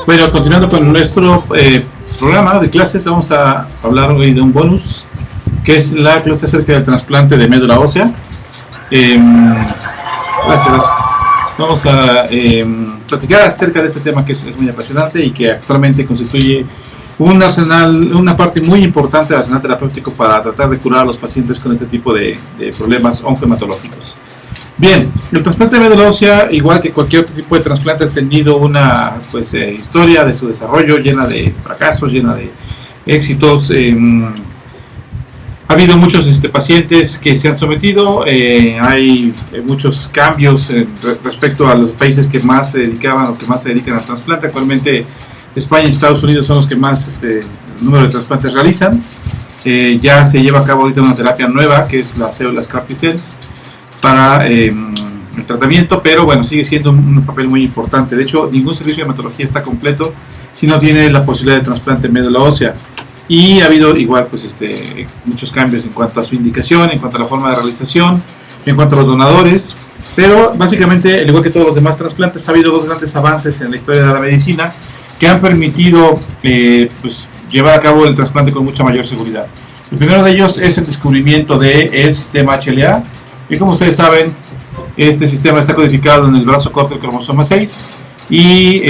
Bueno, continuando con nuestro programa de clases, vamos a hablar hoy de un bonus, que es la clase acerca del trasplante de médula ósea. Gracias. Vamos a platicar acerca de este tema que es muy apasionante y que actualmente constituye un arsenal, una parte muy importante del arsenal terapéutico para tratar de curar a los pacientes con este tipo de problemas oncohematológicos. Bien, el trasplante de médula ósea, igual que cualquier otro tipo de trasplante, ha tenido una historia de su desarrollo llena de fracasos, llena de éxitos. Ha habido muchos pacientes que se han sometido, hay muchos cambios respecto a los países que más se dedicaban o que más se dedican al trasplante. Actualmente España y Estados Unidos son los que más número de trasplantes realizan. Ya se lleva a cabo ahorita una terapia nueva que es las células CAR T-cells para el tratamiento, pero bueno, sigue siendo un papel muy importante. De hecho, ningún servicio de hematología está completo si no tiene la posibilidad de trasplante de médula ósea. Y ha habido igual muchos cambios en cuanto a su indicación, en cuanto a la forma de realización, en cuanto a los donadores, pero básicamente, al igual que todos los demás trasplantes, ha habido dos grandes avances en la historia de la medicina que han permitido llevar a cabo el trasplante con mucha mayor seguridad. El primero de ellos es el descubrimiento del sistema HLA, y como ustedes saben, este sistema está codificado en el brazo corto del cromosoma 6 y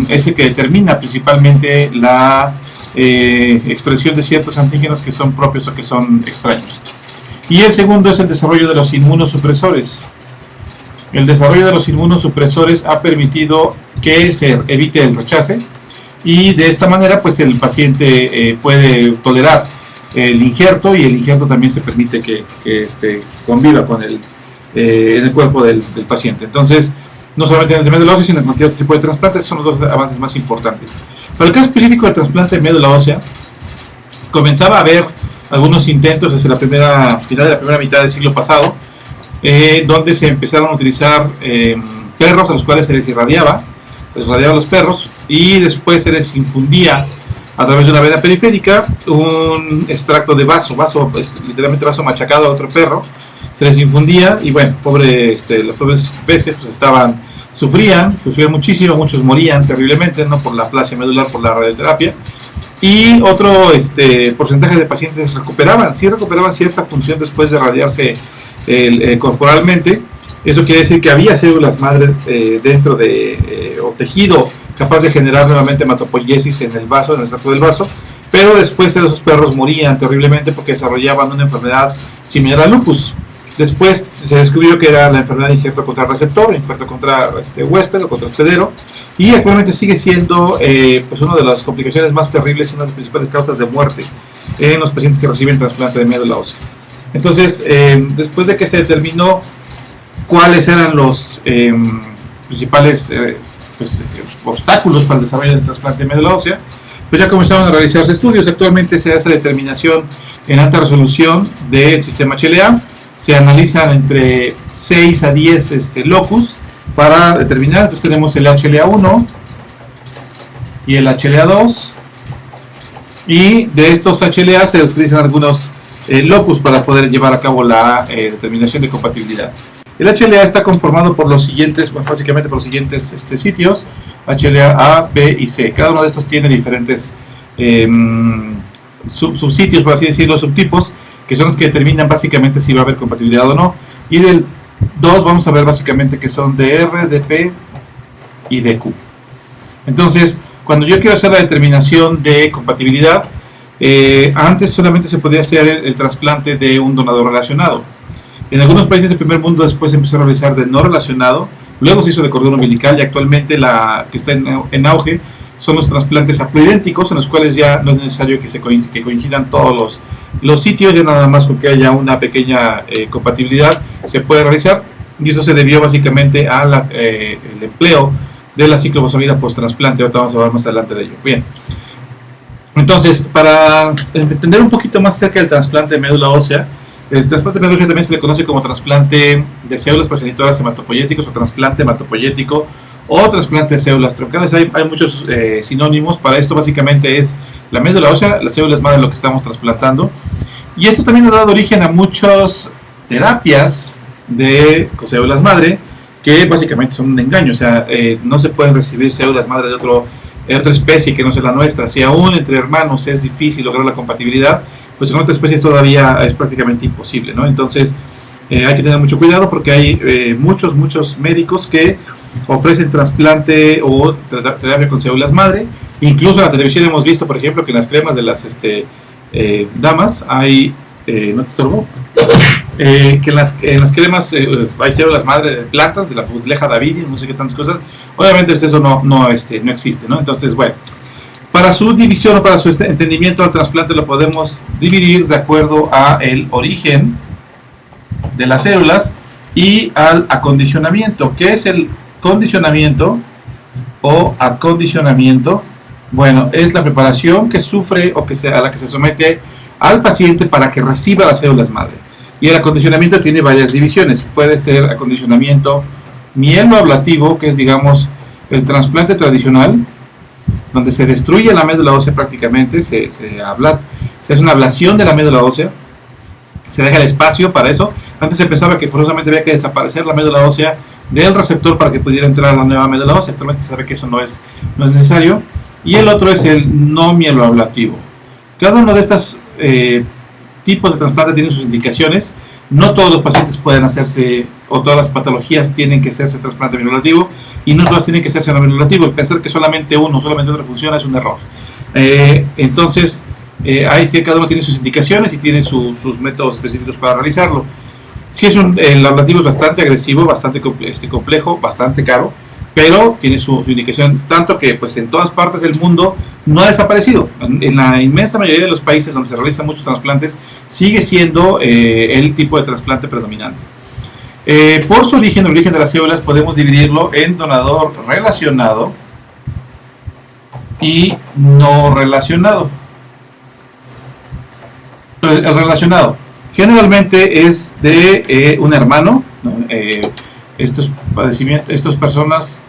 es el que determina principalmente la expresión de ciertos antígenos que son propios o que son extraños. Y el segundo es el desarrollo de los inmunosupresores. El desarrollo de los inmunosupresores ha permitido que se evite el rechace y de esta manera el paciente puede tolerar el injerto, y el injerto también se permite que conviva con en el cuerpo del paciente. Entonces, no solamente en el de médula ósea, sino en cualquier otro tipo de trasplante, son los dos avances más importantes. Para el caso específico del trasplante de médula ósea, comenzaba a haber algunos intentos desde la final de la primera mitad del siglo pasado, donde se empezaron a utilizar perros a los cuales se les irradiaba a los perros, y después se les infundía a través de una vena periférica un extracto de literalmente vaso machacado a otro perro. Se les infundía y bueno, las pobres veces sufrían muchísimo, muchos morían terriblemente, no por la aplasia medular, por la radioterapia, y otro porcentaje de pacientes recuperaban cierta función después de radiarse corporalmente. Eso quiere decir que había células madre dentro o tejido capaz de generar nuevamente hematopoiesis en el vaso, en el extracto del vaso, pero después esos perros morían terriblemente porque desarrollaban una enfermedad similar al lupus. Después se descubrió que era la enfermedad de injerto contra receptor, injerto contra huésped o contra hospedero, y actualmente sigue siendo una de las complicaciones más terribles y una de las principales causas de muerte en los pacientes que reciben trasplante de médula ósea. Entonces, después de que se determinó cuáles eran los principales obstáculos para el desarrollo del trasplante de médula ósea, pues ya comenzaron a realizarse estudios. Actualmente se hace determinación en alta resolución del sistema HLA. Se analizan entre 6 a 10 locus para determinar. Entonces tenemos el HLA1 y el HLA2, y de estos HLA se utilizan algunos locus para poder llevar a cabo la determinación de compatibilidad. El HLA está conformado por básicamente por los siguientes sitios: HLA A, B y C. Cada uno de estos tiene diferentes subsitios, por así decirlo, subtipos, que son los que determinan básicamente si va a haber compatibilidad o no. Y del 2 vamos a ver básicamente que son DR, DP y DQ. Entonces, cuando yo quiero hacer la determinación de compatibilidad, antes solamente se podía hacer el trasplante de un donador relacionado. En algunos países del primer mundo después se empezó a realizar de no relacionado, luego se hizo de cordón umbilical, y actualmente la que está en auge son los trasplantes haploidénticos, en los cuales ya no es necesario que coincidan todos los sitios, ya nada más con que haya una pequeña compatibilidad se puede realizar, y eso se debió básicamente al el empleo de la ciclofosfamida post-trasplante. Ahorita vamos a hablar más adelante de ello. Bien, entonces, para entender un poquito más acerca del trasplante de médula ósea, el trasplante de médula ósea también se le conoce como trasplante de células progenitoras hematopoyéticos, o trasplante hematopoyético, o trasplante de células troncales. Hay muchos sinónimos para esto. Básicamente es la médula ósea, las células madre, lo que estamos trasplantando, y esto también ha dado origen a muchas terapias de células madre que básicamente son un engaño. O sea, no se pueden recibir células madre de otro otra especie que no sea la nuestra. Si aún entre hermanos es difícil lograr la compatibilidad, pues con otras especies todavía es prácticamente imposible, ¿no? Entonces hay que tener mucho cuidado porque hay muchos médicos que ofrecen trasplante o terapia con células madre. Incluso en la televisión hemos visto, por ejemplo, que en las cremas de las damas hay... ¿no te estorbo? Que en las cremas hay células madre de plantas, de la Buddleja davidi, no sé qué tantas cosas. Obviamente eso no existe, ¿no? Entonces, bueno, para su división o para su entendimiento al trasplante lo podemos dividir de acuerdo a el origen de las células y al acondicionamiento. ¿Qué es el condicionamiento o acondicionamiento? Bueno, es la preparación que sufre o a la que se somete al paciente para que reciba las células madre. Y el acondicionamiento tiene varias divisiones. Puede ser acondicionamiento mieloablativo, que es, digamos, el trasplante tradicional, donde se destruye la médula ósea prácticamente, se hace una ablación de la médula ósea, se deja el espacio para eso. Antes se pensaba que forzosamente había que desaparecer la médula ósea del receptor para que pudiera entrar a la nueva médula ósea. Actualmente se sabe que eso no es necesario. Y el otro es el no mieloablativo. Cada uno de estos tipos de trasplante tiene sus indicaciones. No todos los pacientes pueden hacerse, o todas las patologías tienen que hacerse trasplante mieloablativo, y no todas tienen que hacerse no mieloablativo. Pensar que solamente otra funciona es un error. Entonces, cada uno tiene sus indicaciones y tiene sus métodos específicos para realizarlo. Si el ablativo es bastante agresivo, bastante complejo, bastante caro, pero tiene su indicación, tanto que pues en todas partes del mundo no ha desaparecido. En la inmensa mayoría de los países donde se realizan muchos trasplantes, sigue siendo el tipo de trasplante predominante. Por su origen, el origen de las células, podemos dividirlo en donador relacionado y no relacionado. Entonces, el relacionado generalmente es de un hermano, ¿no? Estas personas,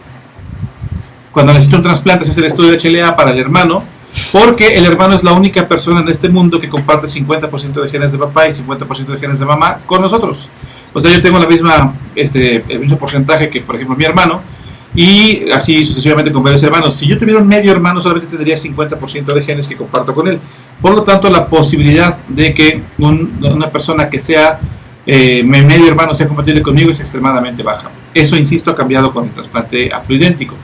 cuando necesitan un trasplante, se hace el estudio de HLA para el hermano, porque el hermano es la única persona en este mundo que comparte 50% de genes de papá y 50% de genes de mamá con nosotros. O sea, yo tengo el mismo porcentaje que, por ejemplo, mi hermano, y así sucesivamente con varios hermanos. Si yo tuviera un medio hermano, solamente tendría 50% de genes que comparto con él. Por lo tanto, la posibilidad de que una persona que sea mi medio hermano sea compatible conmigo es extremadamente baja. Eso, insisto, ha cambiado con el trasplante haploidéntico.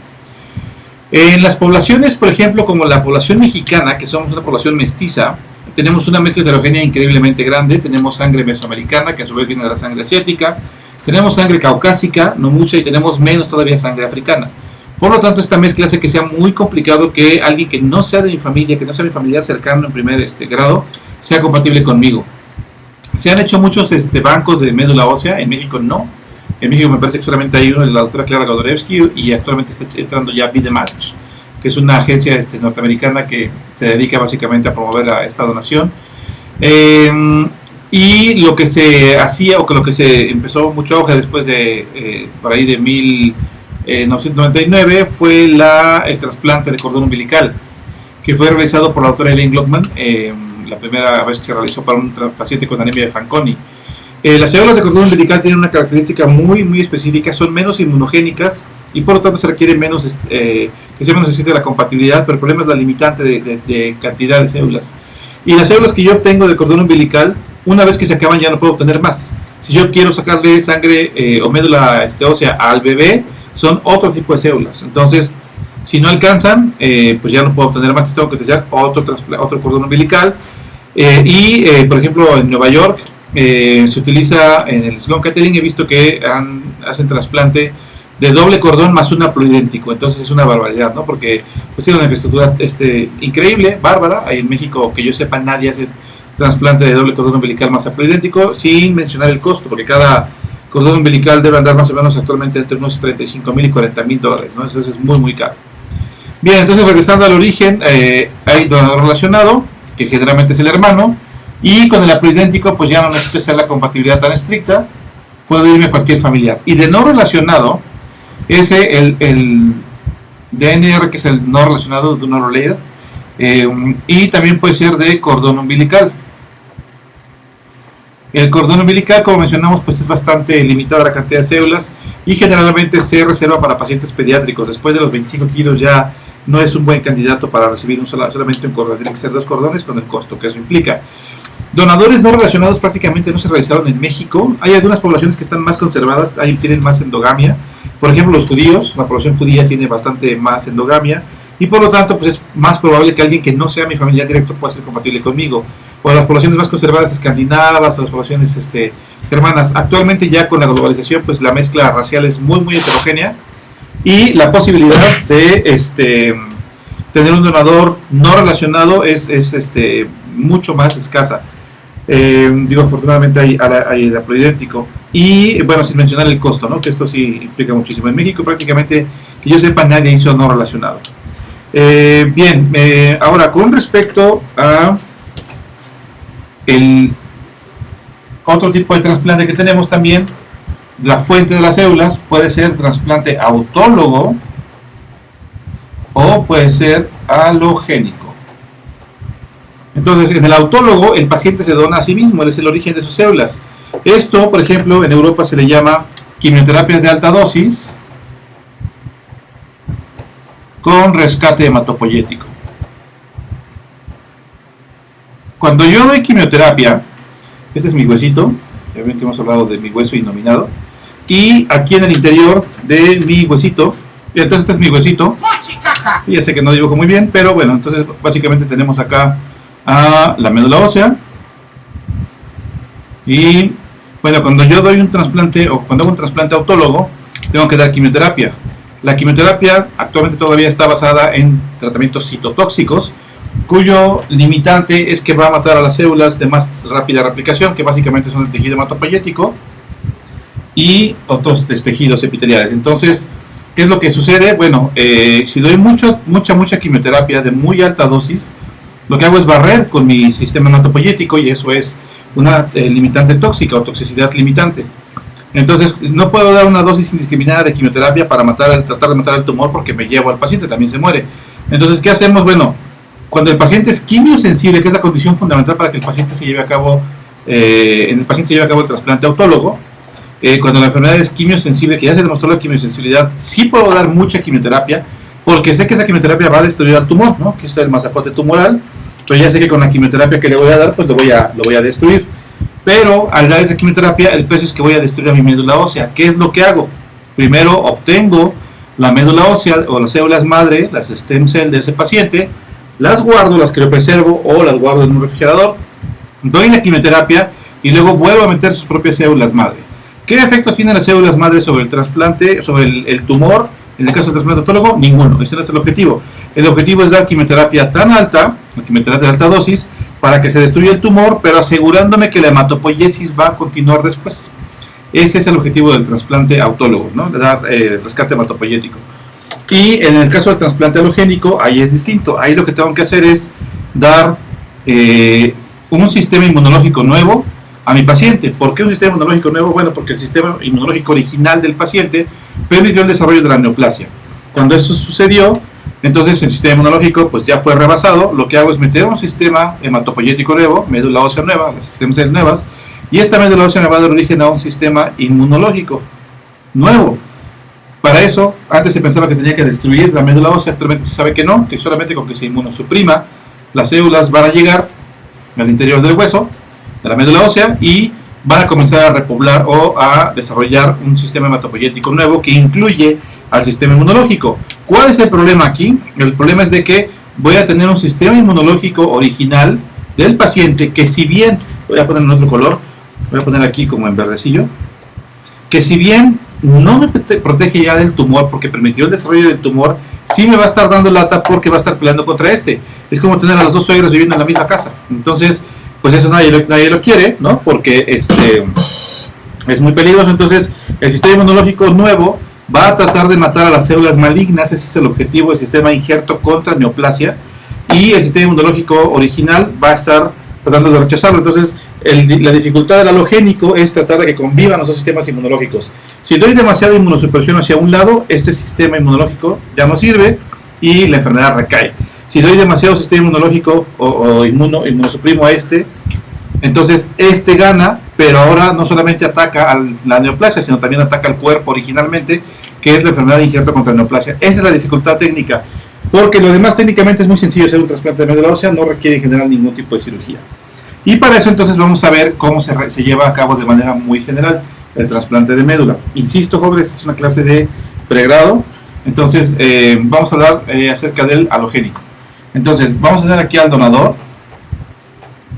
En las poblaciones, por ejemplo, como la población mexicana, que somos una población mestiza, tenemos una mezcla heterogénea increíblemente grande. Tenemos sangre mesoamericana, que a su vez viene de la sangre asiática. Tenemos sangre caucásica, no mucha, y tenemos menos todavía sangre africana. Por lo tanto, esta mezcla hace que sea muy complicado que alguien que no sea de mi familia, que no sea mi familiar cercano en primer grado, sea compatible conmigo. Se han hecho muchos bancos de médula ósea. En México no. En México me parece que solamente hay uno de la doctora Clara Godorevsky, y actualmente está entrando ya BeTheMatch, que es una agencia norteamericana que se dedica básicamente a promover esta donación. Y lo que se hacía, o que lo que se empezó mucho auge después de por ahí de 1999, fue el trasplante de cordón umbilical, que fue realizado por la doctora Elaine Glockman, la primera vez que se realizó para un paciente con anemia de Fanconi. Las células de cordón umbilical tienen una característica muy específica, son menos inmunogénicas y por lo tanto se requiere menos, que sea menos eficiente la compatibilidad, pero el problema es la limitante de cantidad de células. Y las células que yo obtengo del cordón umbilical, una vez que se acaban ya no puedo obtener más. Si yo quiero sacarle sangre o médula ósea al bebé, son otro tipo de células. Entonces, si no alcanzan, pues ya no puedo obtener más, tengo que utilizar otro cordón umbilical. Por ejemplo, en Nueva York se utiliza, en el Sloan Kettering he visto que hacen trasplante de doble cordón más un haploidéntico. Entonces es una barbaridad, ¿no? Porque pues tiene una infraestructura increíble, bárbara. Ahí en México, que yo sepa, nadie hace trasplante de doble cordón umbilical más haploidéntico, sin mencionar el costo, porque cada cordón umbilical debe andar más o menos actualmente entre unos $35,000 y $40,000, ¿no? Eso es muy caro. Bien, entonces regresando al origen, hay donador relacionado, que generalmente es el hermano, y con el haploidéntico pues ya no necesito hacer la compatibilidad tan estricta, puedo irme a cualquier familiar. Y de no relacionado, el DNR, que es el no relacionado, do not related, y también puede ser de cordón umbilical. El cordón umbilical, como mencionamos, pues es bastante limitado la cantidad de células y generalmente se reserva para pacientes pediátricos. Después de los 25 kilos ya no es un buen candidato para recibir solamente un cordón, tiene que ser 2 cordones con el costo que eso implica. Donadores no relacionados prácticamente no se realizaron en México. Hay algunas poblaciones que están más conservadas, ahí tienen más endogamia. Por ejemplo, los judíos, la población judía tiene bastante más endogamia y por lo tanto pues es más probable que alguien que no sea mi familiar directo pueda ser compatible conmigo. O las poblaciones más conservadas escandinavas, o las poblaciones germanas. Actualmente ya con la globalización pues la mezcla racial es muy heterogénea y la posibilidad de tener un donador no relacionado es mucho más escasa. Afortunadamente hay el aproidéntico y bueno, sin mencionar el costo, ¿no? Que esto sí implica muchísimo. En México prácticamente, que yo sepa, nadie hizo no relacionado. Ahora con respecto a el otro tipo de trasplante que tenemos también, la fuente de las células puede ser trasplante autólogo o puede ser halogénico. Entonces, en el autólogo, el paciente se dona a sí mismo, él es el origen de sus células. Esto, por ejemplo, en Europa se le llama quimioterapias de alta dosis con rescate hematopoyético. Cuando yo doy quimioterapia, este es mi huesito, ya ven que hemos hablado de mi hueso innominado, y aquí en el interior de mi huesito, entonces este es mi huesito, ya sé que no dibujo muy bien, pero bueno, entonces básicamente tenemos acá a la médula ósea y bueno, cuando yo doy un trasplante o cuando hago un trasplante autólogo tengo que dar quimioterapia. La quimioterapia actualmente todavía está basada en tratamientos citotóxicos cuyo limitante es que va a matar a las células de más rápida replicación, que básicamente son el tejido hematopoyético y otros tejidos epiteliales. Entonces, ¿qué es lo que sucede? Bueno, si doy mucha quimioterapia de muy alta dosis, lo que hago es barrer con mi sistema hematopoyético y eso es una limitante tóxica o toxicidad limitante. Entonces, no puedo dar una dosis indiscriminada de quimioterapia para tratar de matar el tumor porque me llevo al paciente, también se muere. Entonces, ¿qué hacemos? Bueno, cuando el paciente es quimiosensible, que es la condición fundamental para que el paciente se lleve a cabo, el trasplante autólogo, cuando la enfermedad es quimiosensible, que ya se demostró la quimiosensibilidad, sí puedo dar mucha quimioterapia, porque sé que esa quimioterapia va a destruir al tumor, ¿no? Que es el masacote tumoral, pero ya sé que con la quimioterapia que le voy a dar, pues lo voy a destruir. Pero al dar esa quimioterapia, el precio es que voy a destruir a mi médula ósea. ¿Qué es lo que hago? Primero obtengo la médula ósea o las células madre, las stem cells de ese paciente, las guardo, las criopreservo o las guardo en un refrigerador, doy la quimioterapia y luego vuelvo a meter sus propias células madre. ¿Qué efecto tienen las células madre sobre el trasplante, sobre el tumor? En el caso del trasplante autólogo, ninguno. Ese no es el objetivo. El objetivo es dar quimioterapia tan alta, la quimioterapia de alta dosis, para que se destruya el tumor, pero asegurándome que la hematopoiesis va a continuar después. Ese es el objetivo del trasplante autólogo, ¿no? De dar rescate hematopoyético. Y en el caso del trasplante halogénico, ahí es distinto. Ahí lo que tengo que hacer es dar un sistema inmunológico nuevo a mi paciente. ¿Por qué un sistema inmunológico nuevo? Bueno, porque el sistema inmunológico original del paciente permitió el desarrollo de la neoplasia. Cuando eso sucedió, entonces el sistema inmunológico pues ya fue rebasado. Lo que hago es meter un sistema hematopoyético nuevo, médula ósea nueva, las sistemas cells nuevas, y esta médula ósea me va a dar origen a un sistema inmunológico nuevo. Para eso, antes se pensaba que tenía que destruir la médula ósea, actualmente se sabe que no, que solamente con que se inmunosuprima, las células van a llegar al interior del hueso, de la médula ósea, y van a comenzar a repoblar o a desarrollar un sistema hematopoyético nuevo que incluye al sistema inmunológico. ¿Cuál es el problema aquí? El problema es de que voy a tener un sistema inmunológico original del paciente que, si bien, voy a poner en otro color, voy a poner aquí como en verdecillo, que si bien no me protege ya del tumor porque permitió el desarrollo del tumor, sí me va a estar dando lata porque va a estar peleando contra este. Es como tener a los dos suegros viviendo en la misma casa. Entonces, pues eso nadie lo quiere, ¿no? Porque es muy peligroso. Entonces, el sistema inmunológico nuevo va a tratar de matar a las células malignas. Ese es el objetivo del sistema injerto contra neoplasia. Y el sistema inmunológico original va a estar tratando de rechazarlo. Entonces, la dificultad del halogénico es tratar de que convivan los dos sistemas inmunológicos. Si doy demasiada inmunosupresión hacia un lado, este sistema inmunológico ya no sirve y la enfermedad recae. Si doy demasiado sistema inmunológico o inmunosuprimo a entonces este gana, pero ahora no solamente ataca a la neoplasia, sino también ataca al cuerpo originalmente, que es la enfermedad de injerto contra neoplasia. Esa es la dificultad técnica. porque lo demás técnicamente es muy sencillo hacer un trasplante de médula ósea, no requiere en general ningún tipo de cirugía. Y para eso entonces vamos a ver cómo se lleva a cabo de manera muy general el trasplante de médula. Insisto, jóvenes, es una clase de pregrado, entonces vamos a hablar acerca del halogénico. Entonces vamos a tener aquí al donador.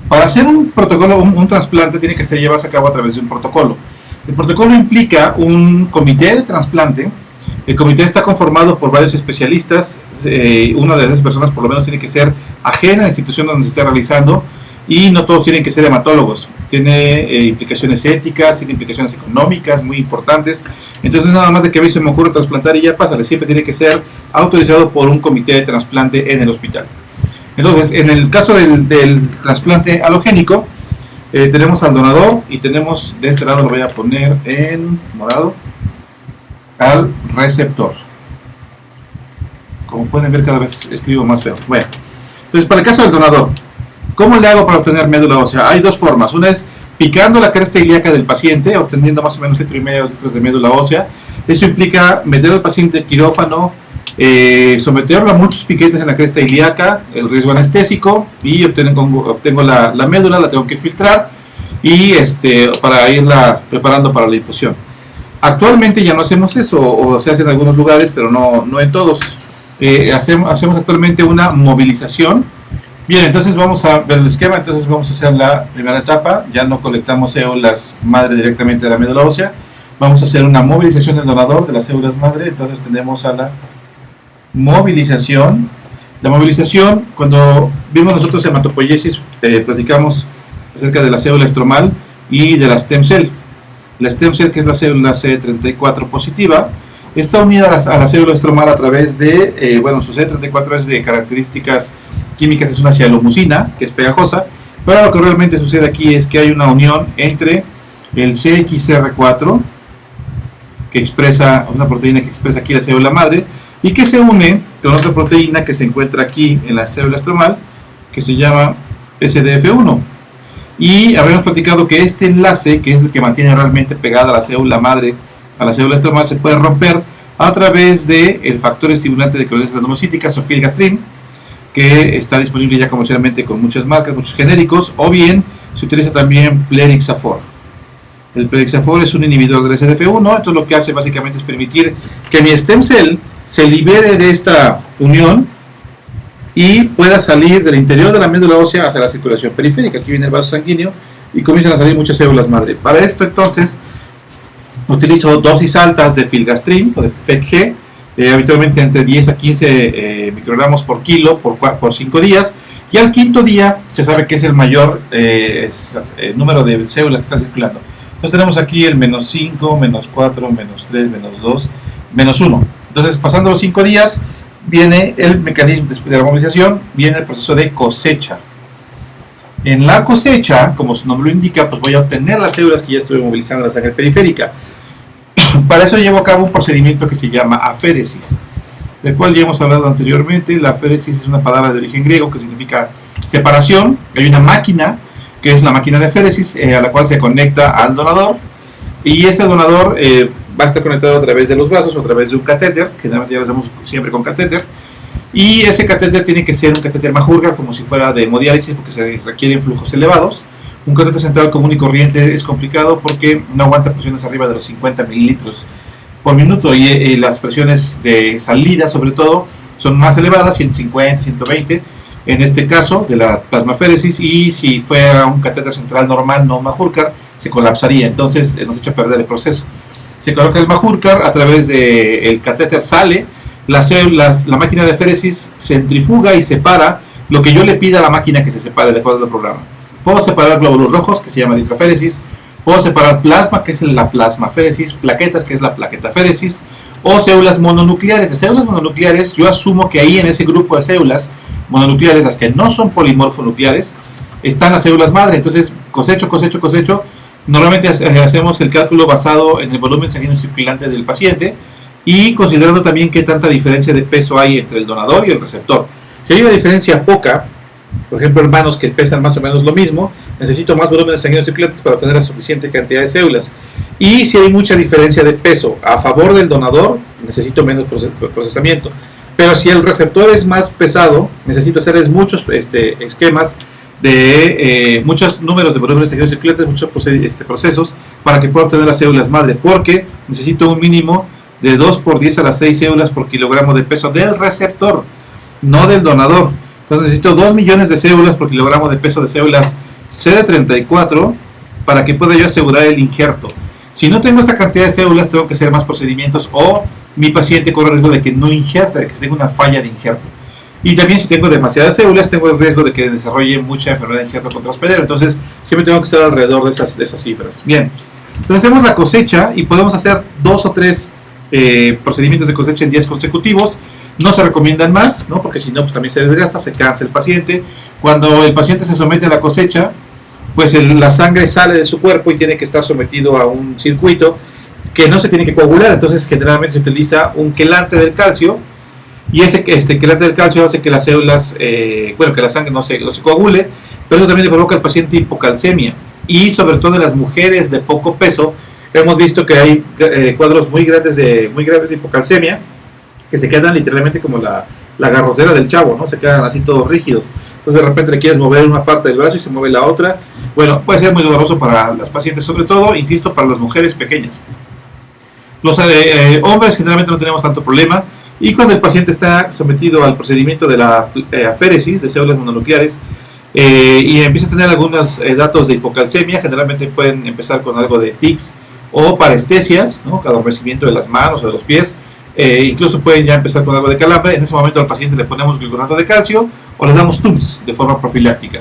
Para hacer un protocolo, un trasplante tiene que llevarse a cabo a través de un protocolo. El protocolo implica un comité de trasplante. El comité está conformado por varios especialistas. Una de esas personas por lo menos tiene que ser ajena a la institución donde se está realizando, y no todos tienen que ser hematólogos. Tiene implicaciones éticas, tiene implicaciones económicas muy importantes. Entonces nada más de que a mí se me ocurre trasplantar y ya pasa, siempre tiene que ser autorizado por un comité de trasplante en el hospital. Entonces, en el caso del trasplante halogénico, tenemos al donador y tenemos, de este lado lo voy a poner en morado, al receptor. Como pueden ver, cada vez escribo más feo. Bueno, entonces para el caso del donador, ¿cómo le hago para obtener médula ósea? Hay dos formas. Una es picando la cresta ilíaca del paciente, obteniendo más o menos 1,5 litros de médula ósea. Eso implica meter al paciente en quirófano, someterlo a muchos piquetes en la cresta ilíaca, el riesgo anestésico, y obtengo la médula, la tengo que filtrar y para irla preparando para la infusión. Actualmente ya no hacemos eso, o se hace en algunos lugares, pero no en todos. Hacemos actualmente una movilización. Bien, entonces vamos a ver el esquema. Entonces vamos a hacer la primera etapa. Ya no colectamos células madre directamente de la médula ósea. Vamos a hacer una movilización del donador de las células madre. Entonces tenemos a la movilización. La movilización, cuando vimos nosotros hematopoiesis, platicamos acerca de la célula estromal y de la stem cell. La stem cell, que es la célula CD34 positiva, está unida a la célula estromal a través de, su CD34 es de características químicas, es una cialomusina, que es pegajosa, pero lo que realmente sucede aquí es que hay una unión entre el CXCR4, que expresa una proteína que expresa aquí la célula madre, y que se une con otra proteína que se encuentra aquí en la célula estromal, que se llama SDF1. Y habíamos platicado que este enlace, que es el que mantiene realmente pegada a la célula madre, a la célula estromal, se puede romper a través del factor estimulante de clones granulocíticas o filgastrin, que está disponible ya comercialmente con muchas marcas, muchos genéricos, o bien se utiliza también plerixafor. El plerixafor es un inhibidor del SDF1, entonces lo que hace básicamente es permitir que mi stem cell se libere de esta unión y pueda salir del interior de la médula ósea hacia la circulación periférica. Aquí viene el vaso sanguíneo y comienzan a salir muchas células madre. Para esto entonces utilizo dosis altas de filgastrin o de FECG, habitualmente entre 10 a 15 microgramos por kilo por 5 días, y al quinto día se sabe que es el mayor número de células que están circulando. Entonces tenemos aquí el menos 5, menos 4, menos 3, menos 2, menos 1. Entonces, pasando los 5 días, viene el mecanismo de la movilización, viene el proceso de cosecha. En la cosecha, como su nombre lo indica, pues voy a obtener las células que ya estuve movilizando en la sangre periférica. Para eso llevo a cabo un procedimiento que se llama aféresis, del cual ya hemos hablado anteriormente. La aféresis es una palabra de origen griego que significa separación. Hay una máquina, que es la máquina de aféresis, a la cual se conecta al donador, y ese donador va a estar conectado a través de los brazos o a través de un catéter, que ya lo hacemos siempre con catéter, y ese catéter tiene que ser un catéter Majorga, como si fuera de hemodiálisis, porque se requieren flujos elevados. Un catéter central común y corriente es complicado porque no aguanta presiones arriba de los 50 mililitros por minuto, y las presiones de salida sobre todo son más elevadas, 150, 120 en este caso de la plasmaféresis, y si fuera un catéter central normal, no Majorga, se colapsaría, entonces nos echa a perder el proceso. Se coloca el Majorga, a través del catéter sale la máquina de aféresis, centrifuga y separa lo que yo le pida a la máquina que se separe de acuerdo al programa. Puedo separar glóbulos rojos, que se llama eritroféresis, puedo separar plasma, que es la plasmaféresis, plaquetas, que es la plaquetaféresis, o células mononucleares. De células mononucleares, yo asumo que ahí en ese grupo de células mononucleares, las que no son polimorfonucleares, están las células madre. Entonces cosecho. Normalmente hacemos el cálculo basado en el volumen sanguíneo circulante del paciente y considerando también qué tanta diferencia de peso hay entre el donador y el receptor. Si hay una diferencia poca, por ejemplo hermanos que pesan más o menos lo mismo, necesito más volúmenes sanguíneos circulantes para obtener la suficiente cantidad de células. Y si hay mucha diferencia de peso a favor del donador, necesito menos procesamiento. Pero si el receptor es más pesado, necesito hacer muchos esquemas de muchos números de volúmenes de cicletas, muchos procesos para que pueda obtener las células madre, porque necesito un mínimo de 2 por 10 a las 6 células por kilogramo de peso del receptor, no del donador. Entonces necesito 2 millones de células por kilogramo de peso de células CD34 para que pueda yo asegurar el injerto. Si no tengo esta cantidad de células, tengo que hacer más procedimientos o mi paciente corre el riesgo de que no injerta, de que tenga una falla de injerto. Y también si tengo demasiadas células, tengo el riesgo de que desarrolle mucha enfermedad de injerto contra hospedero. Entonces siempre tengo que estar alrededor de esas cifras. Bien, entonces hacemos la cosecha y podemos hacer 2 o 3 procedimientos de cosecha en días consecutivos. No se recomiendan más, ¿no? Porque si no, pues también se desgasta, se cansa el paciente. Cuando el paciente se somete a la cosecha, pues la sangre sale de su cuerpo y tiene que estar sometido a un circuito que no se tiene que coagular. Entonces generalmente se utiliza un quelante del calcio, y ese quelante del calcio hace que las células, que la sangre no se coagule, pero eso también le provoca al paciente hipocalcemia. Y sobre todo en las mujeres de poco peso, hemos visto que hay cuadros muy graves de hipocalcemia, que se quedan literalmente como la garrotera del chavo, ¿no? Se quedan así todos rígidos. Entonces de repente le quieres mover una parte del brazo y se mueve la otra. Bueno, puede ser muy doloroso para las pacientes, sobre todo, insisto, para las mujeres pequeñas. Los hombres generalmente no tenemos tanto problema, y cuando el paciente está sometido al procedimiento de la aféresis de células mononucleares y empieza a tener algunos datos de hipocalcemia, generalmente pueden empezar con algo de tics o parestesias, ¿no? Adormecimiento de las manos o de los pies. Incluso pueden ya empezar con algo de calambre. En ese momento al paciente le ponemos gliconato de calcio o le damos TUMS de forma profiláctica.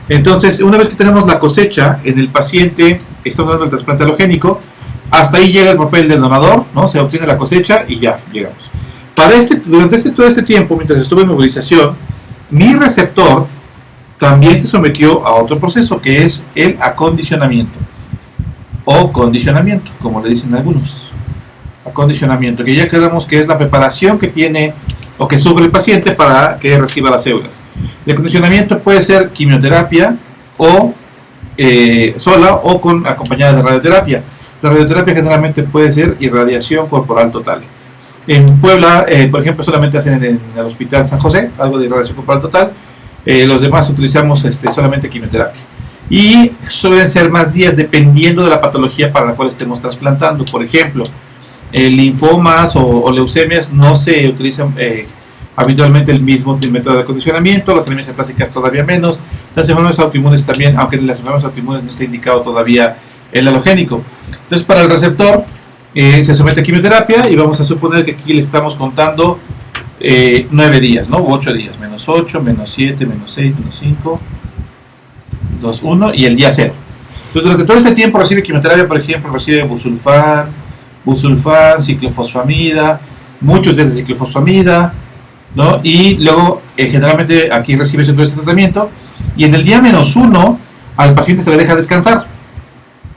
Entonces, una vez que tenemos la cosecha en el paciente, estamos hablando del trasplante halogénico, hasta ahí llega el papel del donador, ¿no? Se obtiene la cosecha y ya llegamos. Durante todo este tiempo, mientras estuve en movilización, mi receptor también se sometió a otro proceso, que es el acondicionamiento o condicionamiento, como le dicen algunos. Acondicionamiento, que ya quedamos que es la preparación que tiene o que sufre el paciente para que reciba las células. El acondicionamiento puede ser quimioterapia o sola o acompañada de radioterapia. La radioterapia generalmente puede ser irradiación corporal total. En Puebla, por ejemplo, solamente hacen en el Hospital San José algo de irradiación corporal total. Los demás utilizamos solamente quimioterapia. Y suelen ser más días dependiendo de la patología para la cual estemos trasplantando. Por ejemplo, linfomas o leucemias no se utilizan habitualmente el mismo método de acondicionamiento, las anemias plásticas todavía menos, las enfermedades autoinmunes también, aunque en las enfermedades autoinmunes no está indicado todavía el halogénico. Entonces, para el receptor se somete a quimioterapia y vamos a suponer que aquí le estamos contando 9 días, ¿no? O 8 días, menos 8, menos 7, menos 6, menos 5, 2, 1 y el día 0. Entonces, durante todo este tiempo recibe quimioterapia, por ejemplo, recibe busulfán, ciclofosfamida, muchos de ciclofosfamida, ¿no? Y luego generalmente aquí recibe todo este tratamiento, y en el día menos 1 al paciente se le deja descansar.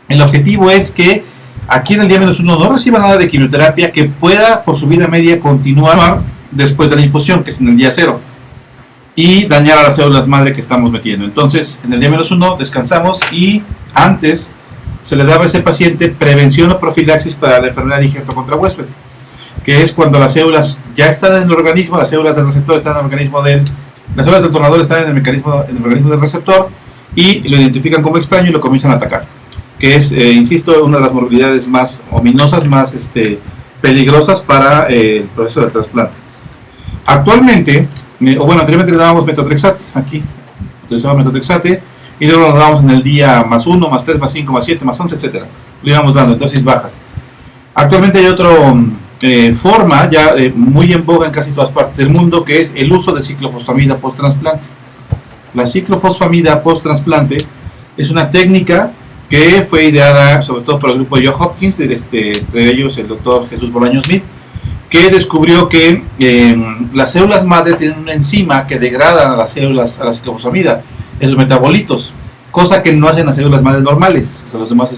El objetivo es que aquí en el día menos 1 no reciba nada de quimioterapia, que pueda por su vida media continuar después de la infusión, que es en el día 0, y dañar a las células madre que estamos metiendo. Entonces en el día menos 1 descansamos, y antes se le daba a ese paciente prevención o profilaxis para la enfermedad de injerto contra huésped, que es cuando las células ya están en el organismo, las células del receptor están en el organismo las células del donador están en el organismo del receptor, y lo identifican como extraño y lo comienzan a atacar, que es, insisto, una de las morbilidades más ominosas, más peligrosas para el proceso del trasplante. Actualmente, anteriormente le dábamos metotrexate, aquí utilizamos metotrexate, y luego lo dábamos en el día más 1, más 3, más 5, más 7, más 11, etc. Lo íbamos dando en dosis bajas. Actualmente hay otra forma ya muy en boga en casi todas partes del mundo, que es el uso de ciclofosfamida post-trasplante. La ciclofosfamida post-trasplante es una técnica que fue ideada sobre todo por el grupo de Johns Hopkins, entre ellos el doctor Jesús Bolaño Smith, que descubrió que las células madre tienen una enzima que degrada a las células, a la ciclofosfamida, esos metabolitos, cosa que no hacen las células madre normales, o sea, los demás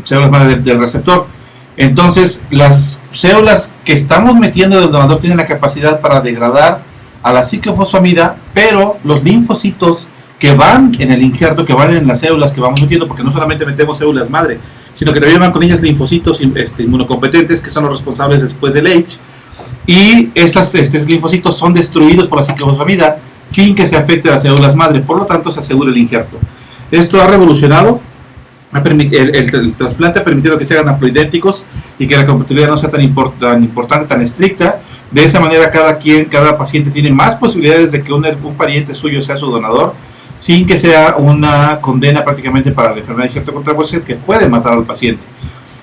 células madre del receptor. Entonces, las células que estamos metiendo del donador tienen la capacidad para degradar a la ciclofosfamida, pero los linfocitos que van en el injerto, que van en las células que vamos metiendo, porque no solamente metemos células madre, sino que también van con ellas linfocitos inmunocompetentes, que son los responsables después del H, y estos linfocitos son destruidos por la ciclofosfamida sin que se afecte a las células madre, por lo tanto se asegura el injerto. Esto ha revolucionado, el trasplante ha permitido que se hagan haploidénticos y que la compatibilidad no sea tan importante, tan estricta. De esa manera cada paciente tiene más posibilidades de que un pariente suyo sea su donador, sin que sea una condena prácticamente para la enfermedad de injerto contrapuesto que puede matar al paciente.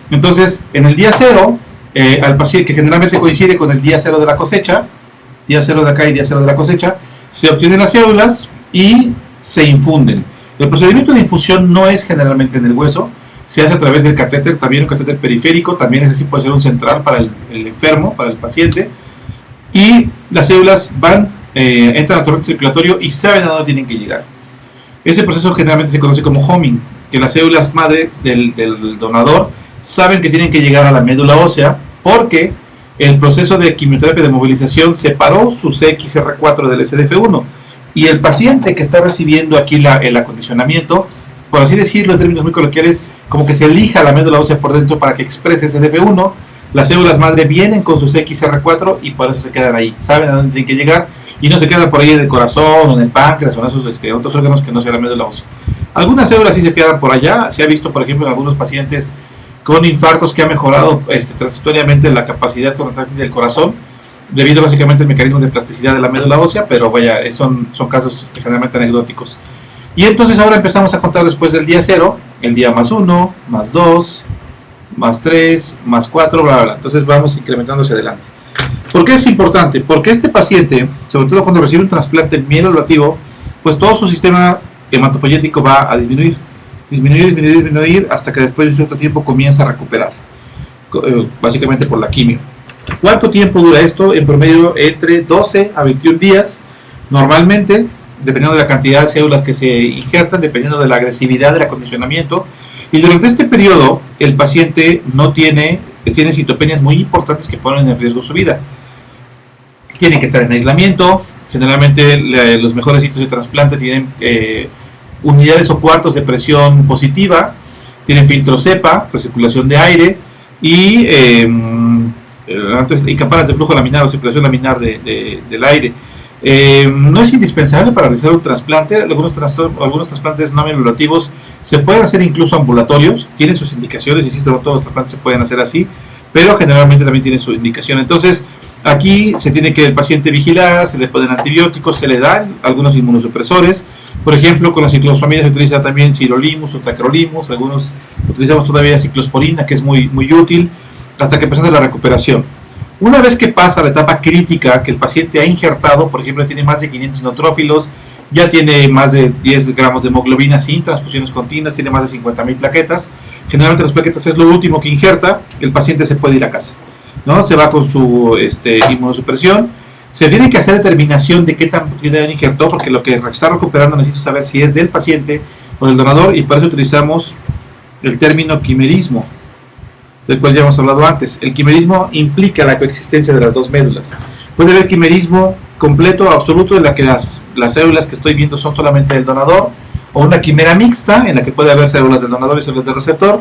Entonces, en el día cero, al paciente, que generalmente coincide con el día cero de la cosecha, día cero de acá y día cero de la cosecha, se obtienen las células y se infunden. El procedimiento de infusión no es generalmente en el hueso, se hace a través del catéter, también un catéter periférico, también ese sí puede ser un central para el enfermo, para el paciente, y las células entran al torrente circulatorio y saben a dónde tienen que llegar. Ese proceso generalmente se conoce como homing, que las células madre del donador saben que tienen que llegar a la médula ósea porque el proceso de quimioterapia de movilización separó su CXR4 del SDF1 y el paciente que está recibiendo aquí el acondicionamiento, por así decirlo en términos muy coloquiales, como que se elija la médula ósea por dentro para que exprese SDF1, las células madre vienen con su CXR4 y por eso se quedan ahí, saben a dónde tienen que llegar y no se quedan por ahí en el corazón o en el páncreas o en esos otros órganos que no sea la médula ósea. Algunas células sí se quedan por allá, se ha visto por ejemplo en algunos pacientes con infartos que ha mejorado transitoriamente la capacidad contractil del corazón, debido básicamente al mecanismo de plasticidad de la médula ósea, pero vaya, son casos generalmente anecdóticos. Y entonces ahora empezamos a contar después del día 0, el día +1, +2, +3, +4, bla, bla. Entonces vamos incrementando hacia adelante. ¿Por qué es importante? Porque este paciente, sobre todo cuando recibe un trasplante mieloablativo, pues todo su sistema hematopoyético va a disminuir hasta que después de un cierto tiempo comienza a recuperar, básicamente por la quimio. ¿Cuánto tiempo dura esto? En promedio entre 12 a 21 días, normalmente, dependiendo de la cantidad de células que se injertan, dependiendo de la agresividad del acondicionamiento. Y durante este periodo, el paciente tiene citopenias muy importantes que ponen en riesgo su vida. Tienen que estar en aislamiento. Generalmente los mejores sitios de trasplante tienen unidades o cuartos de presión positiva, tienen filtro CEPA, recirculación de aire y campanas de flujo laminar o circulación laminar del aire. No es indispensable para realizar un trasplante. Algunos trasplantes no mieloablativos se pueden hacer incluso ambulatorios, tienen sus indicaciones, y todos los trasplantes se pueden hacer así, pero generalmente también tienen su indicación. Entonces aquí se tiene que el paciente vigilar, se le ponen antibióticos, se le dan algunos inmunosupresores. Por ejemplo, con la ciclofosfamida se utiliza también sirolimus o tacrolimus, algunos utilizamos todavía ciclosporina, que es muy, muy útil, hasta que presenta la recuperación. Una vez que pasa la etapa crítica, que el paciente ha injertado, por ejemplo, tiene más de 500 neutrófilos, ya tiene más de 10 gramos de hemoglobina sin transfusiones continuas, tiene más de 50.000 plaquetas. Generalmente las plaquetas es lo último que injerta, el paciente se puede ir a casa, ¿no? Se va con su inmunosupresión. Se tiene que hacer determinación de qué tan cantidad injertó, porque lo que está recuperando necesito saber si es del paciente o del donador, y para eso utilizamos el término quimerismo, del cual ya hemos hablado antes. El quimerismo implica la coexistencia de las dos médulas. Puede haber quimerismo completo o absoluto, en la que las células que estoy viendo son solamente del donador, o una quimera mixta, en la que puede haber células del donador y células del receptor,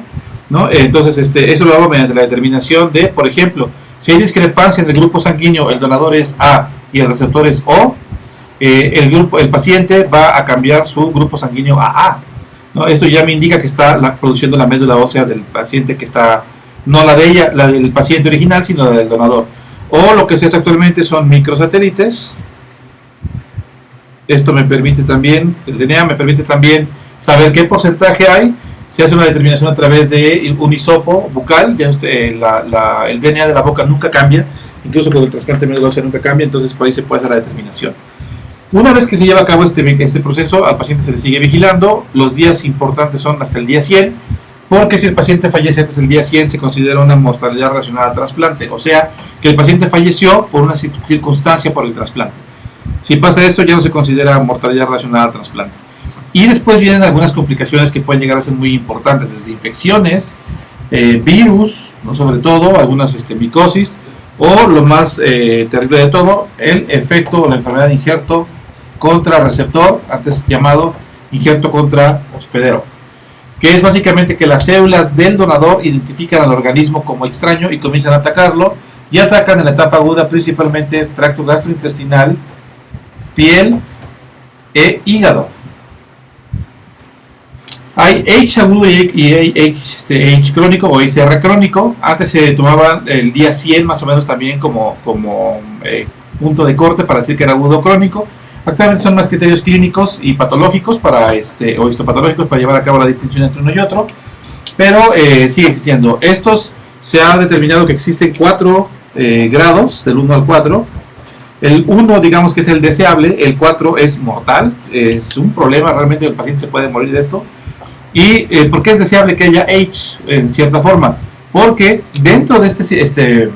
¿no? Entonces eso lo hago mediante la determinación de, por ejemplo, si hay discrepancia en el grupo sanguíneo, el donador es A y el receptor es O, el paciente va a cambiar su grupo sanguíneo a A, ¿no? Eso ya me indica que está produciendo la médula ósea del paciente que está, no la de la del paciente original, sino la del donador. O lo que se hace actualmente son microsatélites. Esto me permite también, el DNA me permite también saber qué porcentaje hay. Se hace una determinación a través de un hisopo bucal, ya el DNA de la boca nunca cambia, incluso con el trasplante de médula ósea nunca cambia, entonces por ahí se puede hacer la determinación. Una vez que se lleva a cabo este proceso, al paciente se le sigue vigilando. Los días importantes son hasta el día 100, porque si el paciente fallece antes del día 100 se considera una mortalidad relacionada al trasplante, o sea, que el paciente falleció por una circunstancia por el trasplante. Si pasa eso, ya no se considera mortalidad relacionada al trasplante. Y después vienen algunas complicaciones que pueden llegar a ser muy importantes, desde infecciones, virus, ¿no? Sobre todo, algunas micosis, o lo más terrible de todo, el efecto o la enfermedad de injerto contra receptor, antes llamado injerto contra hospedero. que es básicamente que las células del donador identifican al organismo como extraño y comienzan a atacarlo, y atacan en la etapa aguda principalmente tracto gastrointestinal, piel e hígado. Hay H agudo y H crónico o ICR crónico. Antes se tomaba el día 100 más o menos también como punto de corte para decir que era agudo o crónico. Actualmente son más criterios clínicos y patológicos o histopatológicos para llevar a cabo la distinción entre uno y otro, pero sigue existiendo. Estos se ha determinado que existen 4 grados, del 1 al 4. El 1, digamos que es el deseable, el 4 es mortal, es un problema, realmente el paciente se puede morir de esto. ¿Y por qué es deseable que haya H en cierta forma? Porque dentro de este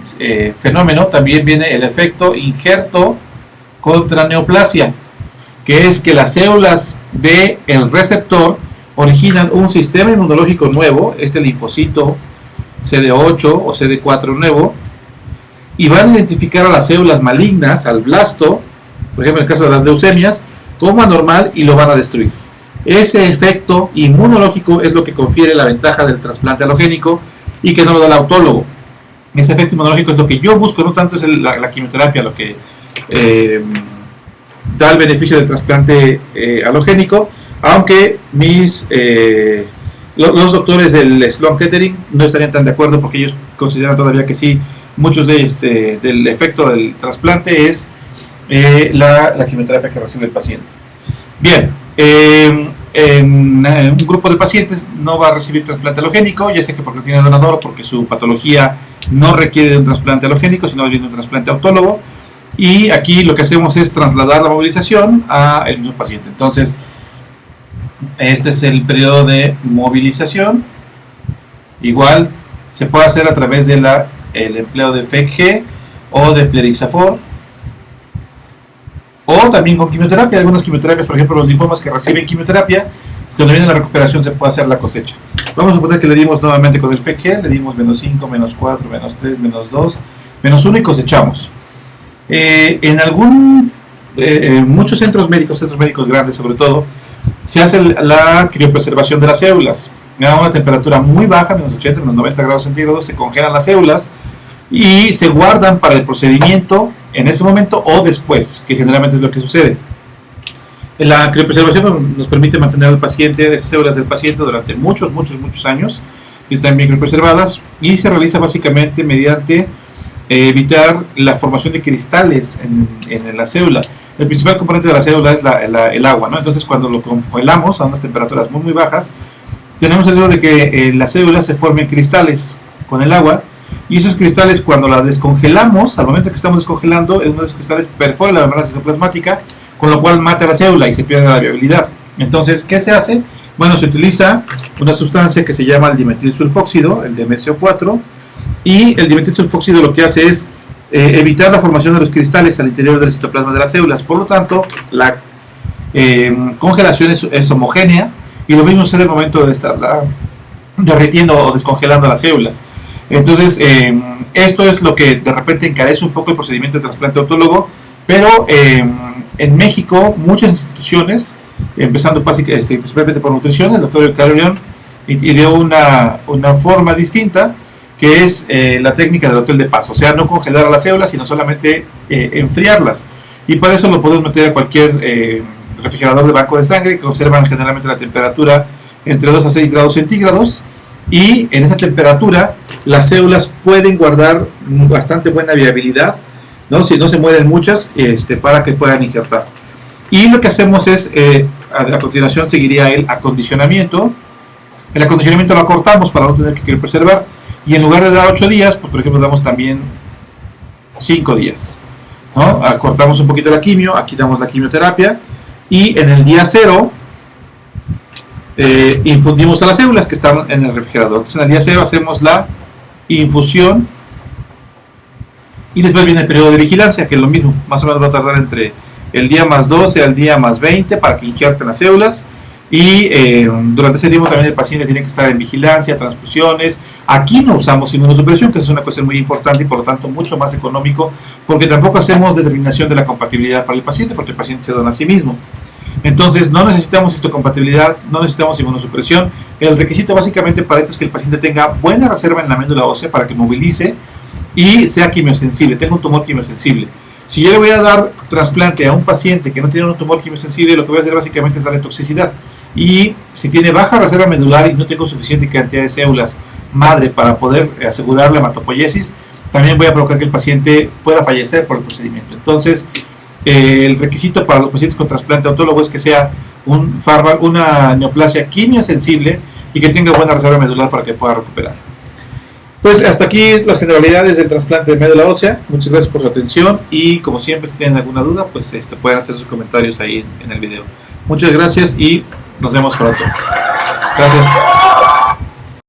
fenómeno también viene el efecto injerto contra neoplasia, que es que las células del receptor originan un sistema inmunológico nuevo, este linfocito CD8 o CD4 nuevo, y van a identificar a las células malignas, al blasto, por ejemplo en el caso de las leucemias, como anormal y lo van a destruir. Ese efecto inmunológico es lo que confiere la ventaja del trasplante alogénico y que no lo da el autólogo. Ese efecto inmunológico es lo que yo busco, no tanto es la quimioterapia lo que da el beneficio del trasplante alogénico, aunque los doctores del Sloan Kettering no estarían tan de acuerdo, porque ellos consideran todavía que sí, muchos del efecto del trasplante es la quimioterapia que recibe el paciente. Bien, un grupo de pacientes no va a recibir trasplante alogénico, ya sea que porque tiene donador o porque su patología no requiere de un trasplante alogénico, sino de un trasplante autólogo. Y aquí lo que hacemos es trasladar la movilización al mismo paciente. Entonces, este es el periodo de movilización. Igual se puede hacer a través de el empleo de FECG o de plerixafor, o también con quimioterapia. Algunas quimioterapias, por ejemplo los linfomas que reciben quimioterapia, cuando viene la recuperación se puede hacer la cosecha. Vamos a suponer que le dimos nuevamente con el FECG, le dimos -5, -4, -3, -2, -1 y cosechamos. Muchos centros médicos grandes sobre todo, se hace la criopreservación de las células a una temperatura muy baja, -80, -90 grados centígrados. Se congelan las células y se guardan para el procedimiento en ese momento o después, que generalmente es lo que sucede. La criopreservación nos permite mantener al paciente, esas células del paciente, durante muchos años, que están bien criopreservadas, y se realiza básicamente mediante evitar la formación de cristales en la célula. El principal componente de la célula es el agua, ¿no? Entonces, cuando lo congelamos a unas temperaturas muy bajas, tenemos el riesgo de que las células se formen cristales con el agua, y esos cristales, cuando la descongelamos, al momento que estamos descongelando, uno de esos cristales perfora la membrana citoplasmática, con lo cual mata la célula y se pierde la viabilidad. Entonces, ¿qué se hace? Bueno, se utiliza una sustancia que se llama el dimetilsulfóxido, el DMSO4, y el dimetilsulfóxido lo que hace es evitar la formación de los cristales al interior del citoplasma de las células. Por lo tanto, la congelación es homogénea, y lo mismo sucede al momento de estar derritiendo o descongelando las células. Entonces, esto es lo que de repente encarece un poco el procedimiento de trasplante autólogo, pero en México muchas instituciones, empezando principalmente por nutrición, el doctor Carrión ideó una forma distinta, que es la técnica del hotel de paz, o sea, no congelar a las células, sino solamente enfriarlas, y para eso lo podemos meter a cualquier refrigerador de banco de sangre, que conservan generalmente la temperatura entre 2 a 6 grados centígrados, y en esa temperatura las células pueden guardar bastante buena viabilidad, ¿no? Si no se mueren muchas, para que puedan injertar. Y lo que hacemos es, a continuación seguiría el acondicionamiento. El acondicionamiento lo acortamos para no tener que preservar, y en lugar de dar 8 días, pues por ejemplo damos también 5 días, ¿no? Acortamos un poquito la quimio, aquí damos la quimioterapia, y en el día 0 infundimos a las células que están en el refrigerador. Entonces en el día 0 hacemos la infusión, y después viene el periodo de vigilancia, que es lo mismo, más o menos va a tardar entre el día +12 al día +20 para que injerten las células, y durante ese tiempo también el paciente tiene que estar en vigilancia, transfusiones. Aquí no usamos inmunosupresión, que es una cuestión muy importante y por lo tanto mucho más económico, porque tampoco hacemos determinación de la compatibilidad para el paciente, porque el paciente se dona a sí mismo. Entonces no necesitamos histocompatibilidad, no necesitamos inmunosupresión. El requisito básicamente para esto es que el paciente tenga buena reserva en la médula ósea para que movilice y sea quimiosensible, tenga un tumor quimiosensible. Si yo le voy a dar trasplante a un paciente que no tiene un tumor quimiosensible, lo que voy a hacer básicamente es darle toxicidad. Y si tiene baja reserva medular y no tengo suficiente cantidad de células madre para poder asegurar la hematopoiesis, también voy a provocar que el paciente pueda fallecer por el procedimiento. Entonces, el requisito para los pacientes con trasplante autólogo es que sea un fármaco, una neoplasia quimiosensible y que tenga buena reserva medular para que pueda recuperar. Pues hasta aquí las generalidades del trasplante de médula ósea. Muchas gracias por su atención y como siempre, si tienen alguna duda, pues pueden hacer sus comentarios ahí en el video. Muchas gracias y nos vemos pronto. Gracias.